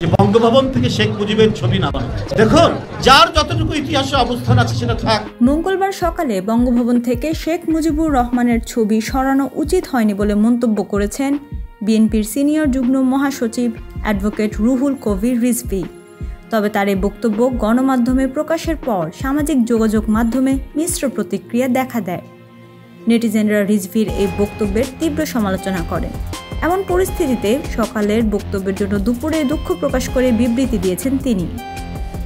যে বঙ্গভবন থেকে শেখ মুজিবের ছবি নামানো। দেখুন, যার যতটুকু ইতিহাসে অবস্থান আছে সেটা থাক। মঙ্গলবার সকালে বঙ্গভবন থেকে শেখ মুজিবুর রহমানের ছবি সরানো উচিত হয়নি বলে মন্তব্য করেছেন বিএনপির সিনিয়র যুগ্ম মহাসচিব অ্যাডভোকেট রুহুল কবির রিজভী। তবে তার এই বক্তব্য গণমাধ্যমে প্রকাশের পর সামাজিক যোগাযোগ মাধ্যমে মিশ্র প্রতিক্রিয়া দেখা দেয়। নেটিজেনরা রিজভীর এই বক্তব্যের তীব্র সমালোচনা করেন। এমন পরিস্থিতিতে সকালের বক্তব্যের জন্য দুপুরে দুঃখ প্রকাশ করে বিবৃতি দিয়েছেন তিনি।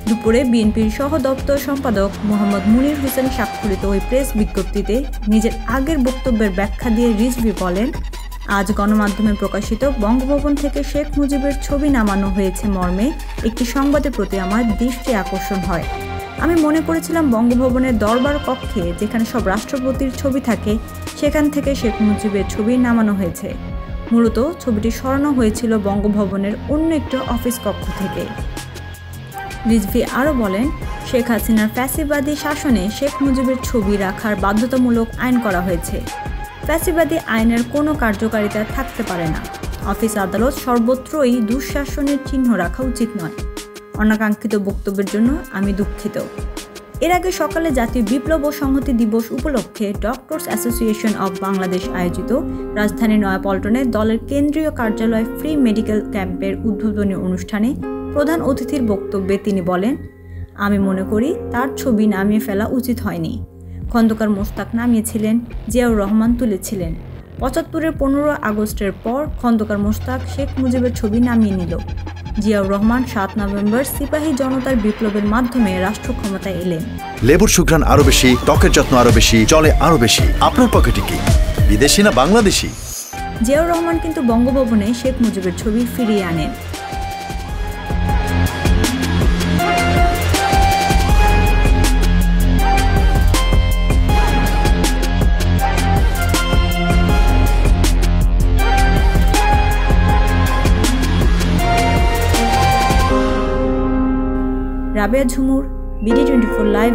দুপুরে বিএনপির সহ দপ্তর সম্পাদক মোহাম্মদ মুনির হোসেন স্বাক্ষরিত ওই প্রেস বিজ্ঞপ্তিতে নিজের আগের বক্তব্যের ব্যাখ্যা দিয়ে রিজভী বলেন, আজ গণমাধ্যমে প্রকাশিত বঙ্গভবন থেকে শেখ মুজিবের ছবি নামানো হয়েছে মর্মে একটি সংবাদের প্রতি আমার দৃষ্টি আকর্ষণ হয়। আমি মনে করেছিলাম বঙ্গভবনের দরবার কক্ষে যেখানে সব রাষ্ট্রপতির ছবি থাকে সেখান থেকে শেখ মুজিবের ছবি নামানো হয়েছে। মূলত ছবিটি সরানো হয়েছিল বঙ্গভবনের অন্য একটি অফিস কক্ষ থেকে। রিজভী আরও বলেন, শেখ হাসিনার ফ্যাসিবাদী শাসনে শেখ মুজিবের ছবি রাখার বাধ্যতামূলক আইন করা হয়েছে। ফ্যাসিবাদী আইনের কোনো কার্যকারিতা থাকতে পারে না। অফিস আদালত সর্বত্রই দুঃশাসনের চিহ্ন রাখা উচিত নয়। অনাকাঙ্ক্ষিত বক্তব্যের জন্য আমি দুঃখিত। এর আগে সকালে জাতীয় বিপ্লব ও সংহতি দিবস উপলক্ষে ডক্টরস অ্যাসোসিয়েশন অব বাংলাদেশ আয়োজিত রাজধানীর নয়াপল্টনে দলের কেন্দ্রীয় কার্যালয় ফ্রি মেডিকেল ক্যাম্পের উদ্বোধনী অনুষ্ঠানে প্রধান অতিথির বক্তব্যে তিনি বলেন, আমি মনে করি তার ছবি নামিয়ে ফেলা উচিত হয়নি। খন্দকার মোশতাক নামিয়েছিলেন, জিয়াউর রহমান তুলেছিলেন। ৭৫-এর ১৫ আগস্টের পর খন্দকার মোশতাক শেখ মুজিবের ছবি নামিয়ে নিল। জিয়াউর রহমান ৭ নভেম্বর সিপাহী জনতার বিপ্লবের মাধ্যমে রাষ্ট্র ক্ষমতায় এলেন। লেবুর সুঘ্রাণ আরো বেশি, ত্বকের যত্ন আরো বেশি, চলে আরো বেশি। আপনার পকেটে কি বিদেশি না বাংলাদেশি? জিয়াউর রহমান কিন্তু বঙ্গভবনে শেখ মুজিবের ছবি ফিরিয়ে আনেন। রাবেয়া ঝুমুর, BD24 লাইভ।